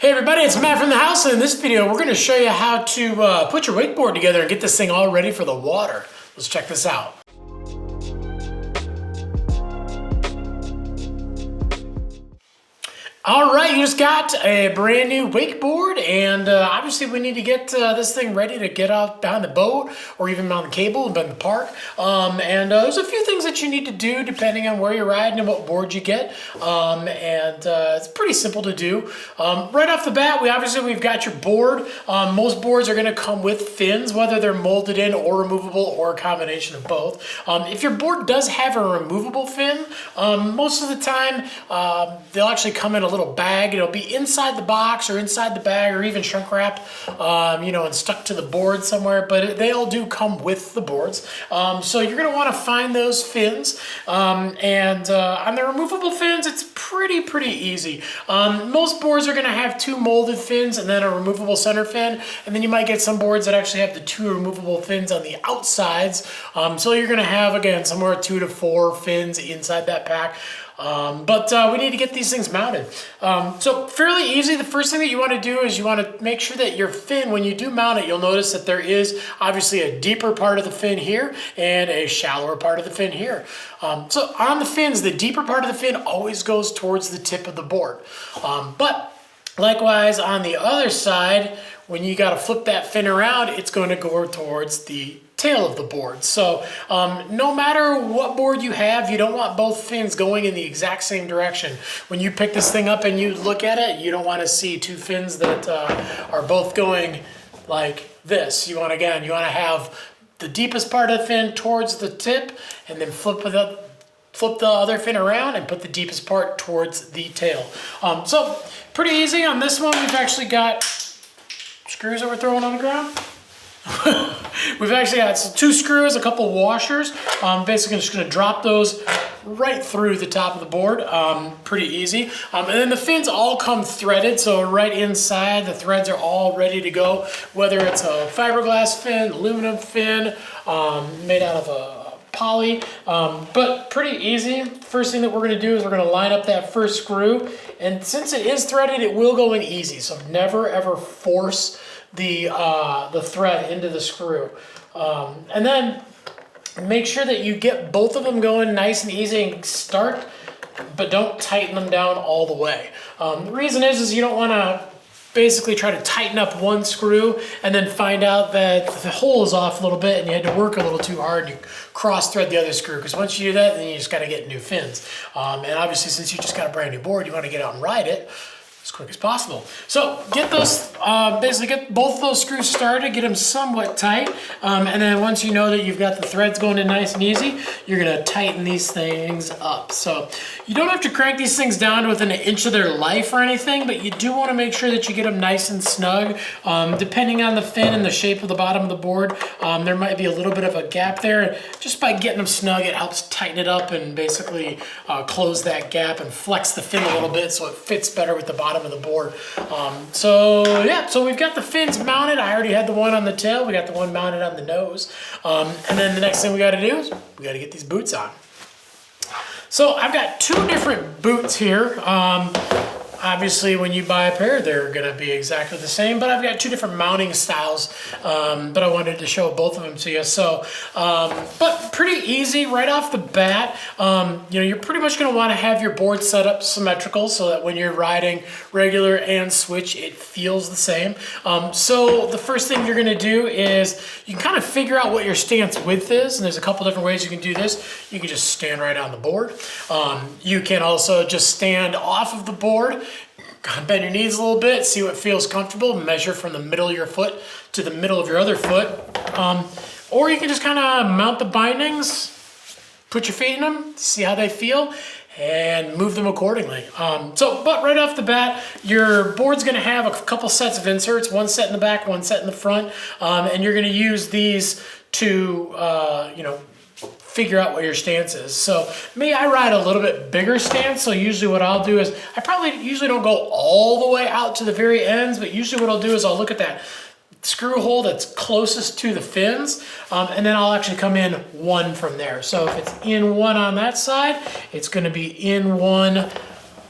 Hey everybody, it's Matt from the house, and in this video we're going to show you how to put your wakeboard together and get this thing all ready for the water. Let's check this out. All right, you just got a brand new wakeboard, and obviously we need to get this thing ready to get out behind the boat or even on the cable and in the park. There's a few things that you need to do depending on where you're riding and what board you get. It's pretty simple to do. Right off the bat, we've got your board. Most boards are going to come with fins, whether they're molded in or removable or a combination of both. If your board does have a removable fin, most of the time they'll actually come in a little bag. It'll be inside the box or inside the bag or even shrink wrapped, and stuck to the board somewhere, but they all do come with the boards. So you're going to want to find those fins. On the removable fins, it's pretty easy. Most boards are going to have two molded fins and then a removable center fin, and then you might get some boards that actually have the two removable fins on the outsides. So you're going to have, again, somewhere 2 to 4 fins inside that pack. We need to get these things mounted. So fairly easy. The first thing that you want to do is you want to make sure that your fin, when you do mount it, you'll notice that there is obviously a deeper part of the fin here and a shallower part of the fin here. So on the fins, the deeper part of the fin always goes towards the tip of the board. But likewise on the other side, when you got to flip that fin around, it's going to go towards the tail of the board. So no matter what board you have, you don't want both fins going in the exact same direction. When you pick this thing up and you look at it, you don't want to see two fins that are both going like this. You want to have the deepest part of the fin towards the tip, and then flip the other fin around and put the deepest part towards the tail. So pretty easy. On this one, we've actually got screws that we're throwing on the ground. We've actually got 2 screws, a couple washers. Basically just going to drop those right through the top of the board. Pretty easy. And then the fins all come threaded, so right inside the threads are all ready to go, whether it's a fiberglass fin, aluminum fin, made out of a poly, but pretty easy. First thing that we're going to do is we're going to line up that first screw, and since it is threaded, it will go in easy, so never ever force the thread into the screw. And then make sure that you get both of them going nice and easy and start, but don't tighten them down all the way. The reason is you don't want to basically try to tighten up one screw and then find out that the hole is off a little bit and you had to work a little too hard and you cross thread the other screw, because once you do that, then you just got to get new fins. And obviously, since you just got a brand new board, you want to get out and ride it as quick as possible. So get those, basically get both those screws started, get them somewhat tight, and then once you know that you've got the threads going in nice and easy, you're gonna tighten these things up. So you don't have to crank these things down to within an inch of their life or anything, but you do want to make sure that you get them nice and snug. Depending on the fin and the shape of the bottom of the board, there might be a little bit of a gap there. Just by getting them snug, it helps tighten it up and basically close that gap and flex the fin a little bit so it fits better with the bottom of the board. So we've got the fins mounted. I already had the one on the tail. We got the one mounted on the nose. And then the next thing we got to do is we got to get these boots on. So I've got 2 different boots here. Obviously, when you buy a pair, they're going to be exactly the same, but I've got 2 different mounting styles, but I wanted to show both of them to you. So, but pretty easy right off the bat. You're pretty much going to want to have your board set up symmetrical so that when you're riding regular and switch, it feels the same. So the first thing you're going to do is you can kind of figure out what your stance width is, and there's a couple different ways you can do this. You can just stand right on the board. You can also just stand off of the board, bend your knees a little bit, see what feels comfortable, measure from the middle of your foot to the middle of your other foot. Or you can just kind of mount the bindings, put your feet in them, see how they feel, and move them accordingly. But right off the bat, your board's gonna have a couple sets of inserts, one set in the back, one set in the front, and you're gonna use these to, figure out what your stance is. So me, I ride a little bit bigger stance. So usually what I'll do is, I usually don't go all the way out to the very ends, but usually what I'll do is I'll look at that screw hole that's closest to the fins, and then I'll actually come in 1 from there. So if it's in 1 on that side, it's gonna be in 1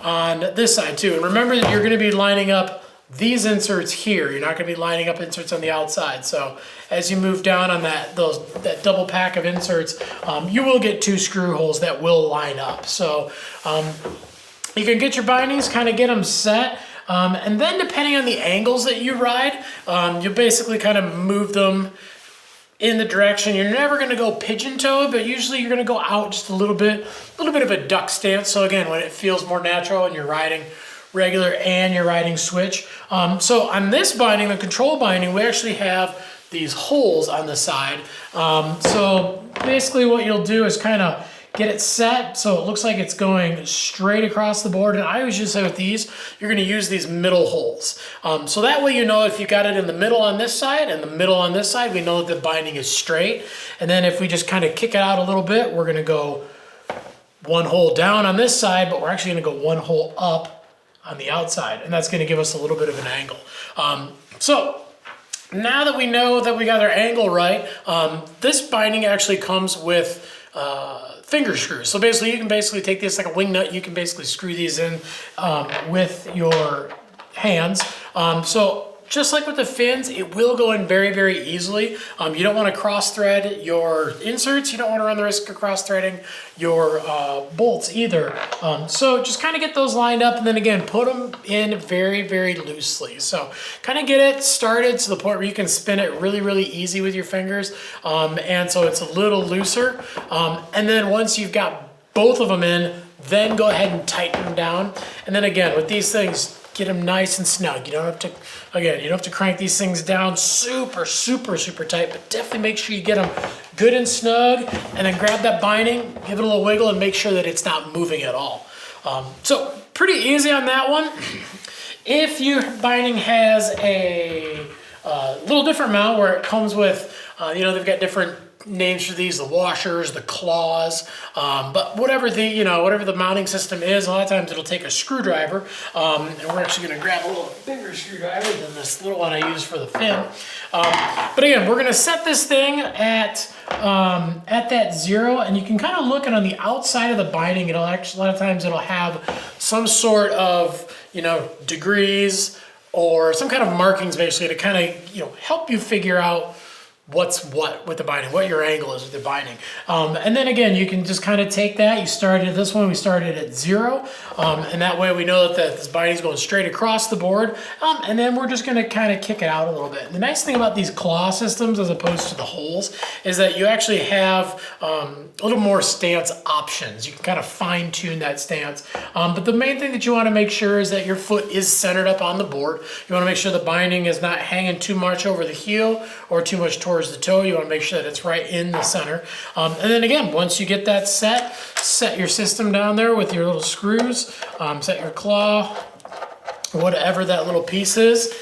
on this side too. And remember that you're gonna be lining up these inserts here. You're not going to be lining up inserts on the outside. So as you move down on that double pack of inserts, you will get 2 screw holes that will line up. So you can get your bindings, kind of get them set. And then depending on the angles that you ride, you basically kind of move them in the direction. You're never going to go pigeon-toed, but usually you're going to go out just a little bit of a duck stance. So again, when it feels more natural and you're riding regular and you're riding switch. So on this binding, the control binding, we actually have these holes on the side. So basically what you'll do is kind of get it set so it looks like it's going straight across the board. And I always just say with these, you're going to use these middle holes. So that way you know if you got it in the middle on this side and the middle on this side, we know that the binding is straight. And then if we just kind of kick it out a little bit, we're going to go 1 hole down on this side, but we're actually going to go 1 hole up on the outside. And that's going to give us a little bit of an angle. So now that we know that we got our angle right, this binding actually comes with finger screws. So basically you can take this like a wing nut, you can basically screw these in with your hands. So just like with the fins, it will go in very, very easily. You don't want to cross thread your inserts. You don't want to run the risk of cross threading your bolts either. So just kind of get those lined up and then again, put them in very, very loosely. So kind of get it started to the point where you can spin it really, really easy with your fingers. And so it's a little looser. And then once you've got both of them in, then go ahead and tighten them down. And then again, with these things, get them nice and snug. You don't have to, again, you don't have to crank these things down super, super, super tight, but definitely make sure you get them good and snug, and then grab that binding, give it a little wiggle, and make sure that it's not moving at all. So pretty easy on that one. If your binding has a little different mount where it comes with, they've got different names for these, the washers, the claws, but whatever the mounting system is, a lot of times it'll take a screwdriver, and we're actually going to grab a little bigger screwdriver than this little one I use for the fin. But again, we're going to set this thing at that 0, and you can kind of look, and on the outside of the binding, it'll actually, a lot of times it'll have some sort of, degrees or some kind of markings basically to kind of, help you figure out what's what with the binding, what your angle is with the binding. And then again, you can just kind of take that. You started at this one, we started at 0. And that way we know that this binding is going straight across the board. And then we're just going to kind of kick it out a little bit. And the nice thing about these claw systems as opposed to the holes is that you actually have a little more stance options. You can kind of fine tune that stance. But the main thing that you want to make sure is that your foot is centered up on the board. You want to make sure the binding is not hanging too much over the heel or too much towards the toe. You want to make sure that it's right in the center. And then again, once you get that set your system down there with your little screws, set your claw, whatever that little piece is,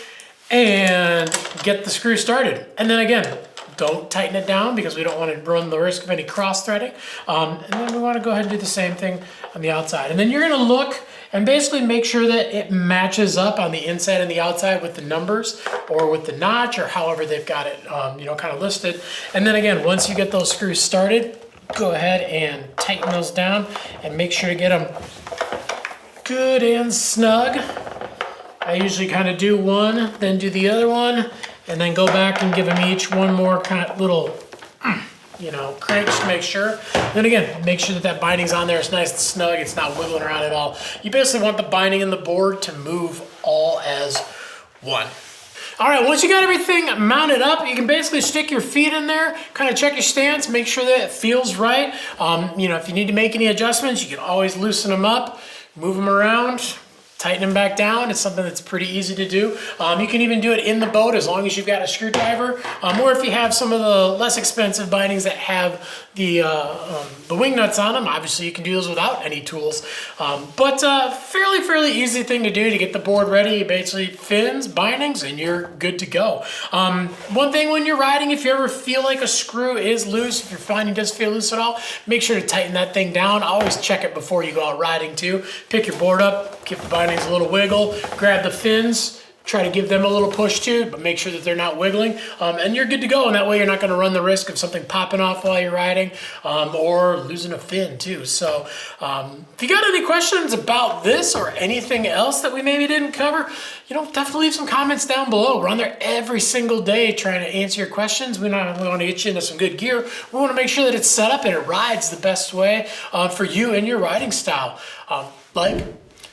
and get the screw started. And then again, don't tighten it down because we don't want to run the risk of any cross threading. And then we want to go ahead and do the same thing on the outside. And then you're going to look and basically make sure that it matches up on the inside and the outside with the numbers or with the notch or however they've got it, kind of listed. And then again, once you get those screws started, go ahead and tighten those down and make sure to get them good and snug. I usually kind of do one, then do the other one, and then go back and give them each one more kind of little crank just to make sure. Then again, make sure that that binding's on there. It's nice and snug. It's not wiggling around at all. You basically want the binding and the board to move all as one. All right, once you got everything mounted up, you can basically stick your feet in there, kind of check your stance, make sure that it feels right. If you need to make any adjustments, you can always loosen them up, move them around, tighten them back down. It's something that's pretty easy to do. You can even do it in the boat as long as you've got a screwdriver, or if you have some of the less expensive bindings that have the wing nuts on them, obviously you can do those without any tools. But fairly easy thing to do to get the board ready. Basically fins, bindings, and you're good to go. One thing when you're riding, if you ever feel like a screw is loose, if your binding does feel loose at all, make sure to tighten that thing down. Always check it before you go out riding too. Pick your board up, give the bindings a little wiggle, grab the fins, try to give them a little push too, but make sure that they're not wiggling, and you're good to go. And that way you're not going to run the risk of something popping off while you're riding, or losing a fin too. So if you got any questions about this or anything else that we maybe didn't cover, definitely leave some comments down below. We're on there every single day trying to answer your questions. We not only want to get you into some good gear, we want to make sure that it's set up and it rides the best way for you and your riding style. Like,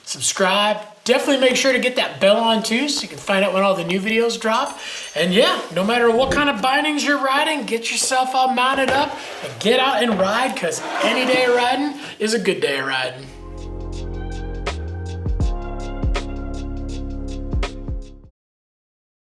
subscribe, definitely make sure to get that bell on too so you can find out when all the new videos drop. And yeah, no matter what kind of bindings you're riding, get yourself all mounted up and get out and ride, because any day of riding is a good day of riding.